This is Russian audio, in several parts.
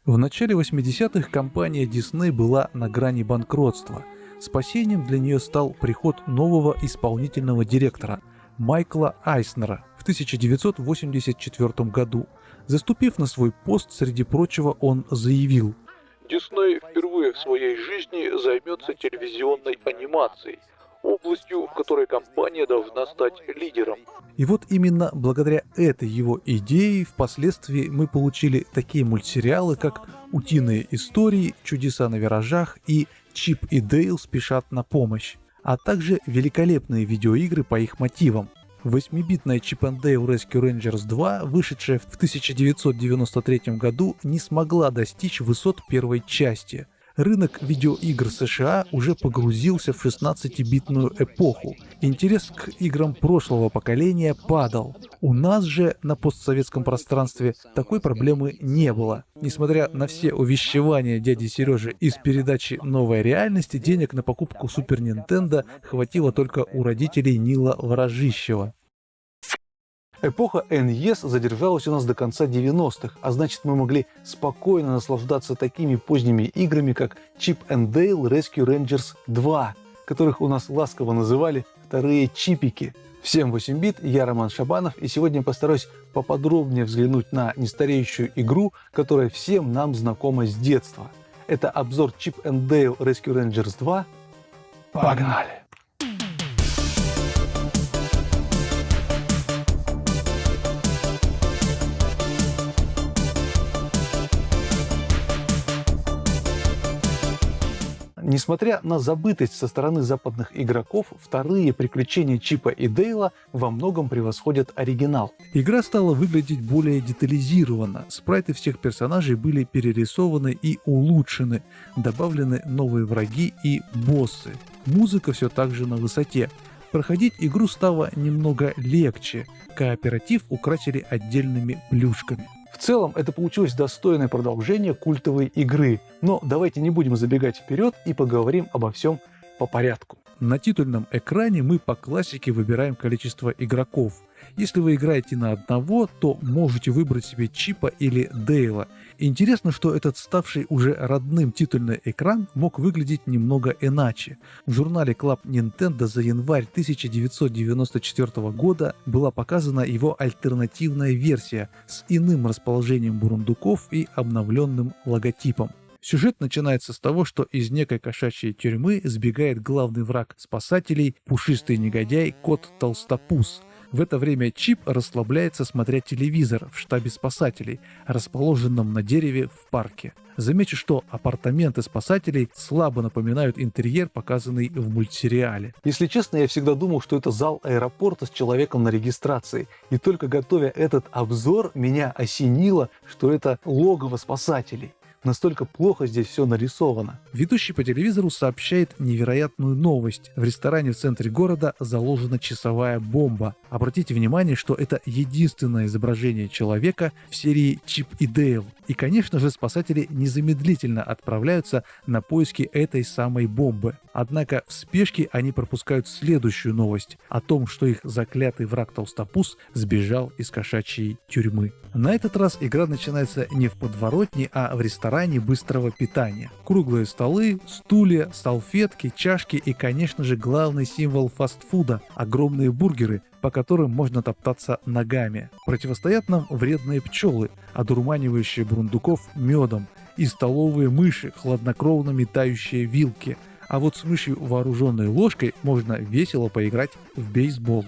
В начале 80-х компания Disney была на грани банкротства. Спасением для нее стал приход нового исполнительного директора Майкла Айснера в 1984 году. Заступив на свой пост, среди прочего, он заявил: Дисней впервые в своей жизни займется телевизионной анимацией, областью, в которой компания должна стать лидером. И вот именно благодаря этой его идее впоследствии мы получили такие мультсериалы, как «Утиные истории», «Чудеса на виражах» и «Чип и Дейл спешат на помощь», а также великолепные видеоигры по их мотивам. 8-битная Chip and Dale Rescue Rangers 2, вышедшая в 1993 году, не смогла достичь высот первой части. Рынок видеоигр США уже погрузился в 16-битную эпоху. Интерес к играм прошлого поколения падал. У нас же на постсоветском пространстве такой проблемы не было. Несмотря на все увещевания дяди Сережи из передачи «Новая реальность», денег на покупку Супер Нинтендо хватило только у родителей Нила Ворожищева. Эпоха NES задержалась у нас до конца 90-х, а значит, мы могли спокойно наслаждаться такими поздними играми, как Chip and Dale Rescue Rangers 2, которых у нас ласково называли «вторые чипики». Всем 8 бит, я Роман Шабанов, и сегодня постараюсь поподробнее взглянуть на нестареющую игру, которая всем нам знакома с детства. Это обзор Chip and Dale Rescue Rangers 2. Погнали! Несмотря на забытость со стороны западных игроков, вторые приключения Чипа и Дейла во многом превосходят оригинал. Игра стала выглядеть более детализированно, спрайты всех персонажей были перерисованы и улучшены, добавлены новые враги и боссы. Музыка все так же на высоте. Проходить игру стало немного легче, кооператив украсили отдельными плюшками. В целом, это получилось достойное продолжение культовой игры, но давайте не будем забегать вперед и поговорим обо всем по порядку. На титульном экране мы по классике выбираем количество игроков. Если вы играете на одного, то можете выбрать себе Чипа или Дейла. Интересно, что этот ставший уже родным титульный экран мог выглядеть немного иначе. В журнале Club Nintendo за январь 1994 года была показана его альтернативная версия с иным расположением бурундуков и обновленным логотипом. Сюжет начинается с того, что из некой кошачьей тюрьмы сбегает главный враг спасателей, пушистый негодяй кот Толстопуз. В это время Чип расслабляется, смотря телевизор в штабе спасателей, расположенном на дереве в парке. Замечу, что апартаменты спасателей слабо напоминают интерьер, показанный в мультсериале. Если честно, я всегда думал, что это зал аэропорта с человеком на регистрации. И только готовя этот обзор, меня осенило, что это логово спасателей. Настолько плохо здесь все нарисовано. Ведущий по телевизору сообщает невероятную новость. В ресторане в центре города заложена часовая бомба. Обратите внимание, что это единственное изображение человека в серии Чип и Дейл. И, конечно же, спасатели незамедлительно отправляются на поиски этой самой бомбы. Однако в спешке они пропускают следующую новость о том, что их заклятый враг Толстопуз сбежал из кошачьей тюрьмы. На этот раз игра начинается не в подворотне, а в ресторане быстрого питания. Круглые столы, стулья, салфетки, чашки и, конечно же, главный символ фастфуда – огромные бургеры, по которым можно топтаться ногами. Противостоят нам вредные пчелы, одурманивающие бурундуков медом, и столовые мыши, хладнокровно метающие вилки. А вот с мышью, вооруженной ложкой, можно весело поиграть в бейсбол.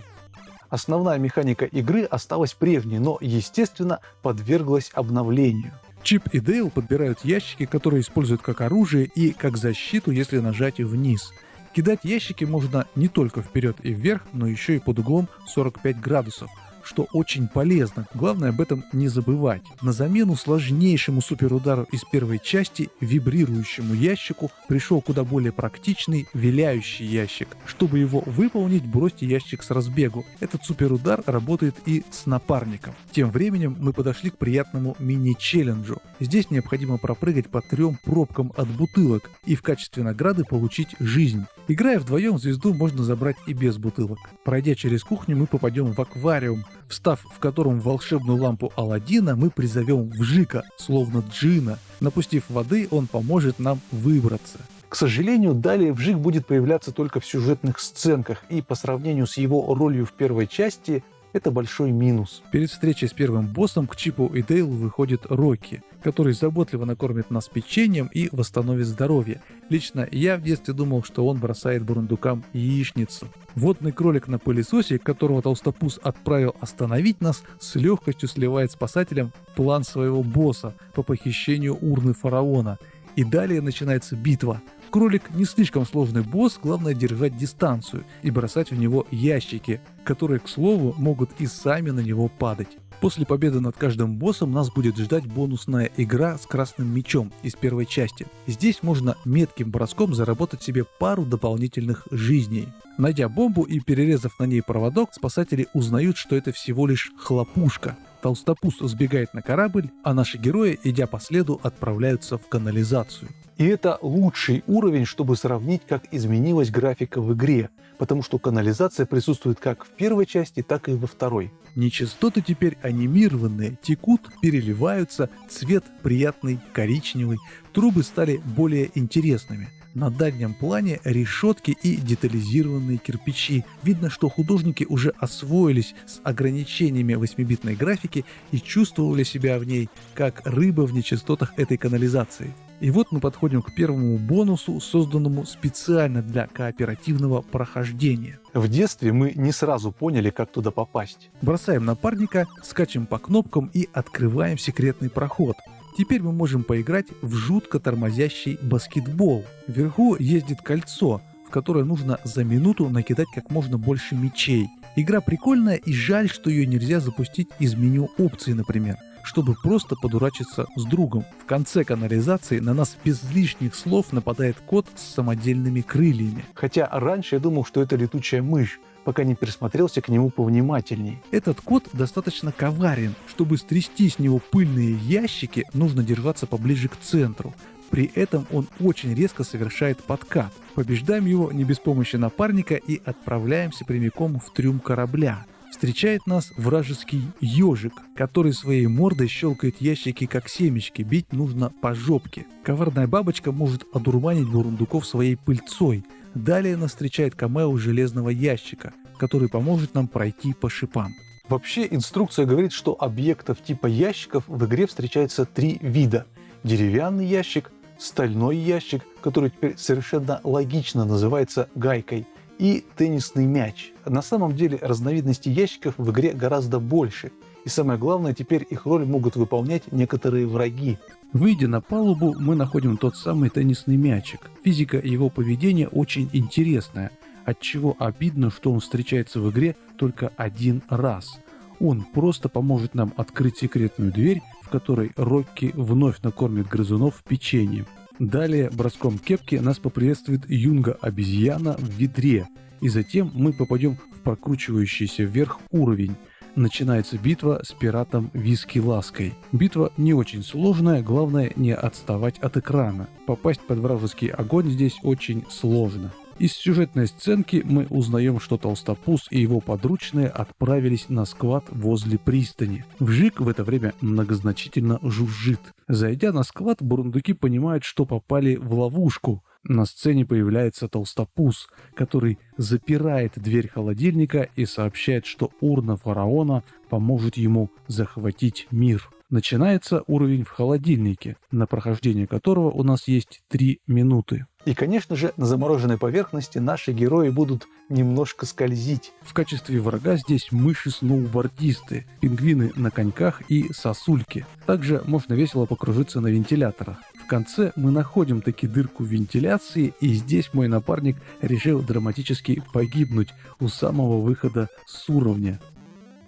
Основная механика игры осталась прежней, но, естественно, подверглась обновлению. Чип и Дейл подбирают ящики, которые используют как оружие и как защиту, если нажать вниз. Кидать ящики можно не только вперед и вверх, но еще и под углом 45 градусов, что очень полезно. Главное об этом не забывать. На замену сложнейшему суперудару из первой части, вибрирующему ящику, пришел куда более практичный виляющий ящик. Чтобы его выполнить, бросьте ящик с разбегу. Этот суперудар работает и с напарником. Тем временем мы подошли к приятному мини-челленджу. Здесь необходимо пропрыгать по 3 пробкам от бутылок и в качестве награды получить жизнь. Играя вдвоем, звезду можно забрать и без бутылок. Пройдя через кухню, мы попадем в аквариум, встав в котором в волшебную лампу Аладдина, мы призовем Вжика, словно джина. Напустив воды, он поможет нам выбраться. К сожалению, далее Вжик будет появляться только в сюжетных сценках, и по сравнению с его ролью в первой части, это большой минус. Перед встречей с первым боссом к Чипу и Дейлу выходит Рокки, который заботливо накормит нас печеньем и восстановит здоровье. Лично я в детстве думал, что он бросает бурундукам яичницу. Водный кролик на пылесосе, которого Толстопуз отправил остановить нас, с легкостью сливает спасателям план своего босса по похищению урны фараона. И далее начинается битва. Кролик не слишком сложный босс, главное держать дистанцию и бросать в него ящики, которые, к слову, могут и сами на него падать. После победы над каждым боссом нас будет ждать бонусная игра с красным мечом из первой части. Здесь можно метким броском заработать себе пару дополнительных жизней. Найдя бомбу и перерезав на ней проводок, спасатели узнают, что это всего лишь хлопушка. Толстопуз сбегает на корабль, а наши герои, идя по следу, отправляются в канализацию. И это лучший уровень, чтобы сравнить, как изменилась графика в игре, потому что канализация присутствует как в первой части, так и во второй. Нечистоты теперь анимированные, текут, переливаются, цвет приятный, коричневый, трубы стали более интересными. На дальнем плане решетки и детализированные кирпичи. Видно, что художники уже освоились с ограничениями 8-битной графики и чувствовали себя в ней, как рыба в нечистотах этой канализации. И вот мы подходим к первому бонусу, созданному специально для кооперативного прохождения. В детстве мы не сразу поняли, как туда попасть. Бросаем напарника, скачем по кнопкам и открываем секретный проход. Теперь мы можем поиграть в жутко тормозящий баскетбол. Вверху ездит кольцо, в которое нужно за минуту накидать как можно больше мячей. Игра прикольная, и жаль, что ее нельзя запустить из меню опций, например, чтобы просто подурачиться с другом. В конце канализации на нас без лишних слов нападает кот с самодельными крыльями. Хотя раньше я думал, что это летучая мышь, пока не присмотрелся к нему повнимательней. Этот кот достаточно коварен. Чтобы стрясти с него пыльные ящики, нужно держаться поближе к центру. При этом он очень резко совершает подкат. Побеждаем его не без помощи напарника и отправляемся прямиком в трюм корабля. Встречает нас вражеский ежик, который своей мордой щелкает ящики как семечки, бить нужно по жопке. Коварная бабочка может одурманить бурундуков своей пыльцой. Далее нас встречает камео железного ящика, который поможет нам пройти по шипам. Вообще инструкция говорит, что объектов типа ящиков в игре встречается 3 вида. Деревянный ящик, стальной ящик, который теперь совершенно логично называется гайкой, и теннисный мяч. На самом деле разновидностей ящиков в игре гораздо больше. И самое главное, теперь их роль могут выполнять некоторые враги. Выйдя на палубу, мы находим тот самый теннисный мячик. Физика его поведения очень интересная, отчего обидно, что он встречается в игре только один раз. Он просто поможет нам открыть секретную дверь, в которой Рокки вновь накормит грызунов печеньем. Далее броском кепки нас поприветствует юнга-обезьяна в ведре, и затем мы попадем в прокручивающийся вверх уровень. Начинается битва с пиратом Виски-Лаской. Битва не очень сложная, главное не отставать от экрана. Попасть под вражеский огонь здесь очень сложно. Из сюжетной сценки мы узнаем, что Толстопуз и его подручные отправились на склад возле пристани. Вжик в это время многозначительно жужжит. Зайдя на склад, бурундуки понимают, что попали в ловушку. На сцене появляется Толстопуз, который запирает дверь холодильника и сообщает, что урна фараона поможет ему захватить мир. Начинается уровень в холодильнике, на прохождение которого у нас есть 3 минуты. И, конечно же, на замороженной поверхности наши герои будут немножко скользить. В качестве врага здесь мыши-сноубордисты, пингвины на коньках и сосульки. Также можно весело покружиться на вентиляторах. В конце мы находим таки дырку в вентиляции, и здесь мой напарник решил драматически погибнуть у самого выхода с уровня.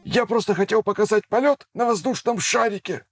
Я просто хотел показать полет на воздушном шарике.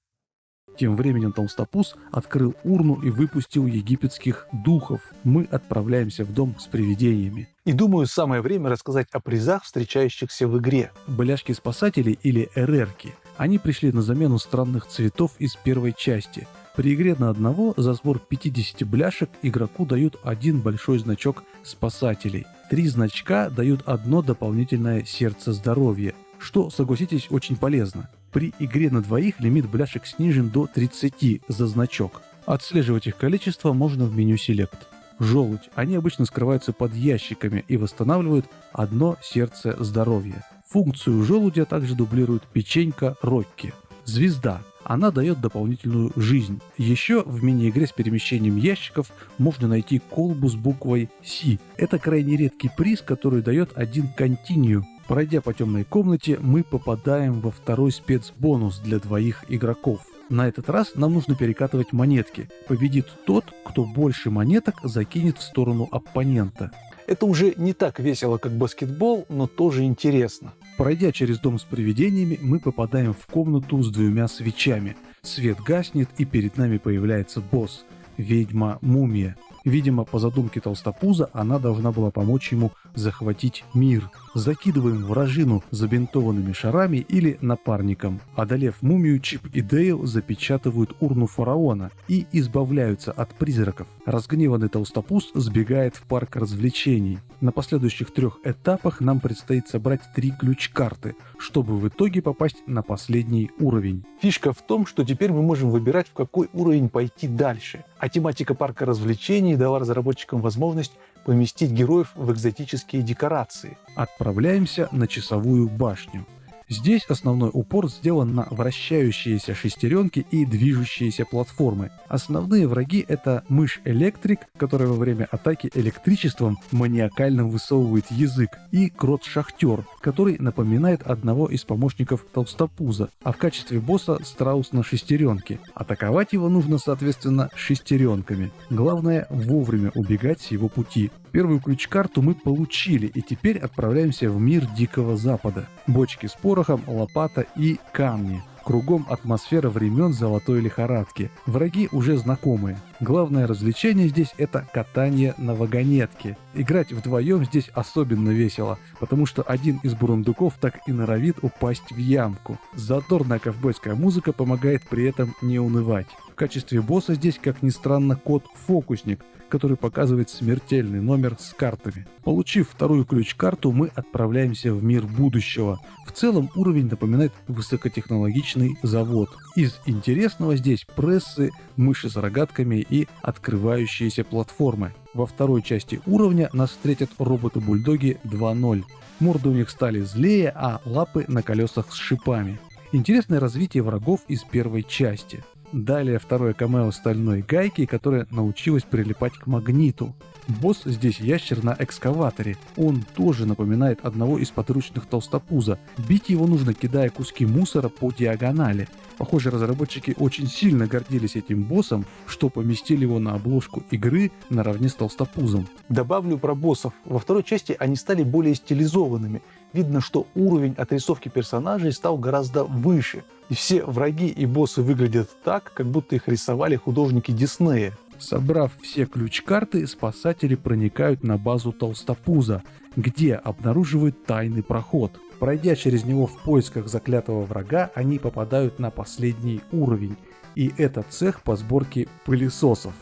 Тем временем Толстопуз открыл урну и выпустил египетских духов. Мы отправляемся в дом с привидениями. И думаю, самое время рассказать о призах, встречающихся в игре. Бляшки-спасатели или РРки. Они пришли на замену странных цветов из первой части. При игре на одного за сбор 50 бляшек игроку дают один большой значок спасателей. 3 значка дают одно дополнительное сердце здоровья. что, согласитесь, очень полезно. При игре на двоих лимит бляшек снижен до 30 за значок. Отслеживать их количество можно в меню Select. Желудь. Они обычно скрываются под ящиками и восстанавливают одно сердце здоровья. Функцию желудя также дублирует печенька Рокки. Звезда. Она дает дополнительную жизнь. Еще в мини-игре с перемещением ящиков можно найти колбу с буквой C. Это крайне редкий приз, который дает один континью. Пройдя по темной комнате, мы попадаем во второй спецбонус для двоих игроков. На этот раз нам нужно перекатывать монетки. Победит тот, кто больше монеток закинет в сторону оппонента. Это уже не так весело, как баскетбол, но тоже интересно. Пройдя через дом с привидениями, мы попадаем в комнату с 2 свечами. Свет гаснет, и перед нами появляется босс – ведьма-мумия. Видимо, по задумке Толстопуза, она должна была помочь ему захватить мир. Закидываем вражину забинтованными шарами или напарником. Одолев мумию, Чип и Дейл запечатывают урну фараона и избавляются от призраков. Разгневанный Толстопуз сбегает в парк развлечений. На последующих 3 этапах нам предстоит собрать 3 ключ-карты, чтобы в итоге попасть на последний уровень. Фишка в том, что теперь мы можем выбирать, в какой уровень пойти дальше. А тематика парка развлечений дала разработчикам возможность поместить героев в экзотические декорации. Отправляемся на часовую башню. Здесь основной упор сделан на вращающиеся шестеренки и движущиеся платформы. Основные враги — это мышь-электрик, которая во время атаки электричеством маниакально высовывает язык, и крот-шахтер, который напоминает одного из помощников Толстопуза, а в качестве босса страус на шестеренке. Атаковать его нужно, соответственно, шестеренками. Главное — вовремя убегать с его пути. Первую ключ-карту мы получили, и теперь отправляемся в мир Дикого Запада. Бочки с порохом, лопата и камни. Кругом атмосфера времен золотой лихорадки. Враги уже знакомые. Главное развлечение здесь — это катание на вагонетке. Играть вдвоем здесь особенно весело, потому что один из бурундуков так и норовит упасть в ямку. Задорная ковбойская музыка помогает при этом не унывать. В качестве босса здесь, как ни странно, кот-фокусник, который показывает смертельный номер с картами. Получив вторую ключ-карту, мы отправляемся в мир будущего. В целом уровень напоминает высокотехнологичный завод. Из интересного здесь прессы, мыши с рогатками и открывающиеся платформы. Во второй части уровня нас встретят роботы-бульдоги 2.0. Морды у них стали злее, а лапы на колесах с шипами. Интересное развитие врагов из первой части. Далее второе камео стальной гайки, которая научилась прилипать к магниту. Босс здесь ящер на экскаваторе. Он тоже напоминает одного из подручных Толстопуза. Бить его нужно, кидая куски мусора по диагонали. Похоже, разработчики очень сильно гордились этим боссом, что поместили его на обложку игры наравне с Толстопузом. Добавлю про боссов. Во второй части они стали более стилизованными. Видно, что уровень отрисовки персонажей стал гораздо выше. И все враги и боссы выглядят так, как будто их рисовали художники Диснея. Собрав все ключ-карты, спасатели проникают на базу Толстопуза, где обнаруживают тайный проход. Пройдя через него в поисках заклятого врага, они попадают на последний уровень. И это цех по сборке пылесосов.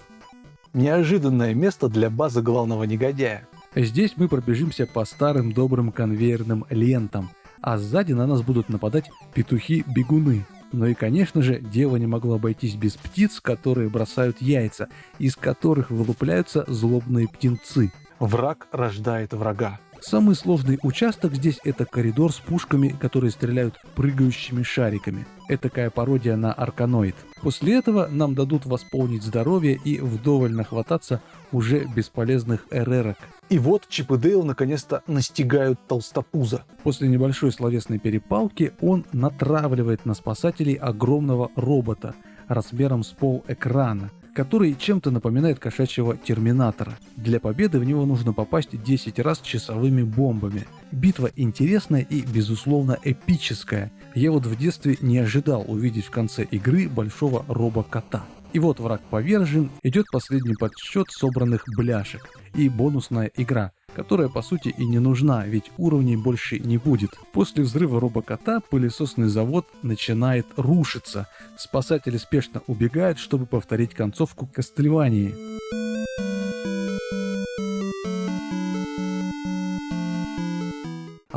Неожиданное место для базы главного негодяя. Здесь мы пробежимся по старым добрым конвейерным лентам, а сзади на нас будут нападать петухи-бегуны. Ну и, конечно же, дело не могло обойтись без птиц, которые бросают яйца, из которых вылупляются злобные птенцы. Враг рождает врага. Самый сложный участок здесь — это коридор с пушками, которые стреляют прыгающими шариками. Этакая пародия на Арканоид. После этого нам дадут восполнить здоровье и вдоволь нахвататься уже бесполезных РРок. И вот Чип и Дейл наконец-то настигают Толстопуза. После небольшой словесной перепалки он натравливает на спасателей огромного робота размером с полэкрана, который чем-то напоминает кошачьего терминатора. Для победы в него нужно попасть 10 раз часовыми бомбами. Битва интересная и, безусловно, эпическая. Я вот в детстве не ожидал увидеть в конце игры большого робокота. И вот враг повержен, идет последний подсчет собранных бляшек и бонусная игра, которая по сути и не нужна, ведь уровней больше не будет. После взрыва робокота пылесосный завод начинает рушиться. Спасатели спешно убегают, чтобы повторить концовку Кастельвании.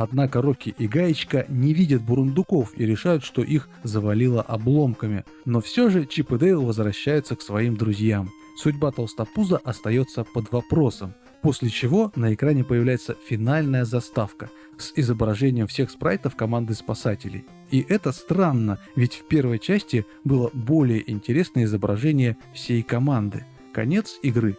Однако Рокки и Гаечка не видят бурундуков и решают, что их завалило обломками. Но все же Чип и Дейл возвращаются к своим друзьям. Судьба Толстопуза остается под вопросом. После чего на экране появляется финальная заставка с изображением всех спрайтов команды спасателей. И это странно, ведь в первой части было более интересное изображение всей команды. Конец игры.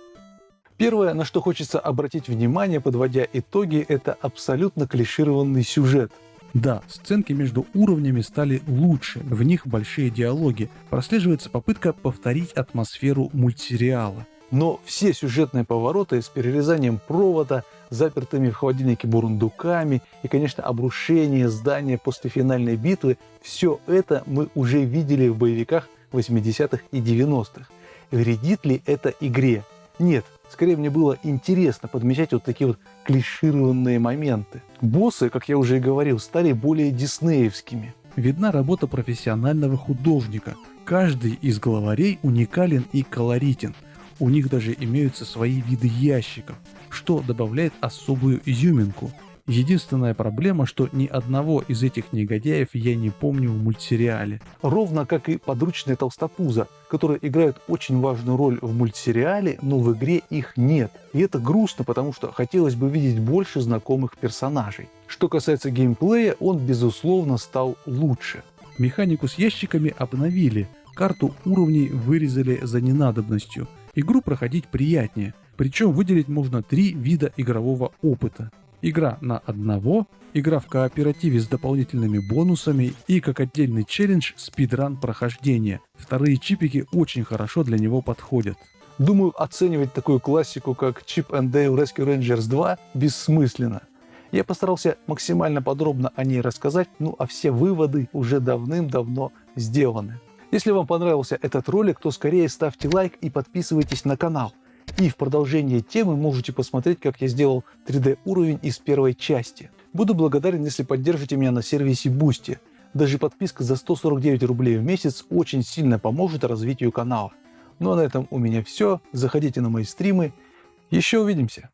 Первое, на что хочется обратить внимание, подводя итоги, это абсолютно клишированный сюжет. Да, сценки между уровнями стали лучше, в них большие диалоги, прослеживается попытка повторить атмосферу мультсериала. Но все сюжетные повороты с перерезанием провода, запертыми в холодильнике бурундуками и, конечно, обрушение здания после финальной битвы, все это мы уже видели в боевиках 80-х и 90-х. Вредит ли это игре? Нет, скорее мне было интересно подмечать вот такие вот клишированные моменты. Боссы, как я уже и говорил, стали более диснеевскими. Видна работа профессионального художника. Каждый из главарей уникален и колоритен. У них даже имеются свои виды ящиков, что добавляет особую изюминку. Единственная проблема, что ни одного из этих негодяев я не помню в мультсериале. Ровно как и подручные Толстопуза, которые играют очень важную роль в мультсериале, но в игре их нет. И это грустно, потому что хотелось бы видеть больше знакомых персонажей. Что касается геймплея, он безусловно стал лучше. Механику с ящиками обновили, карту уровней вырезали за ненадобностью. Игру проходить приятнее, причем выделить можно 3 вида игрового опыта. Игра на одного, игра в кооперативе с дополнительными бонусами и как отдельный челлендж спидран прохождения. Вторые чипики очень хорошо для него подходят. Думаю, оценивать такую классику, как Chip and Dale Rescue Rangers 2, бессмысленно. Я постарался максимально подробно о ней рассказать, а все выводы уже давным-давно сделаны. Если вам понравился этот ролик, то скорее ставьте лайк и подписывайтесь на канал. И в продолжение темы можете посмотреть, как я сделал 3D уровень из первой части. Буду благодарен, если поддержите меня на сервисе Boosty. Даже подписка за 149 рублей в месяц очень сильно поможет развитию канала. Ну а на этом у меня все. Заходите на мои стримы. Еще увидимся.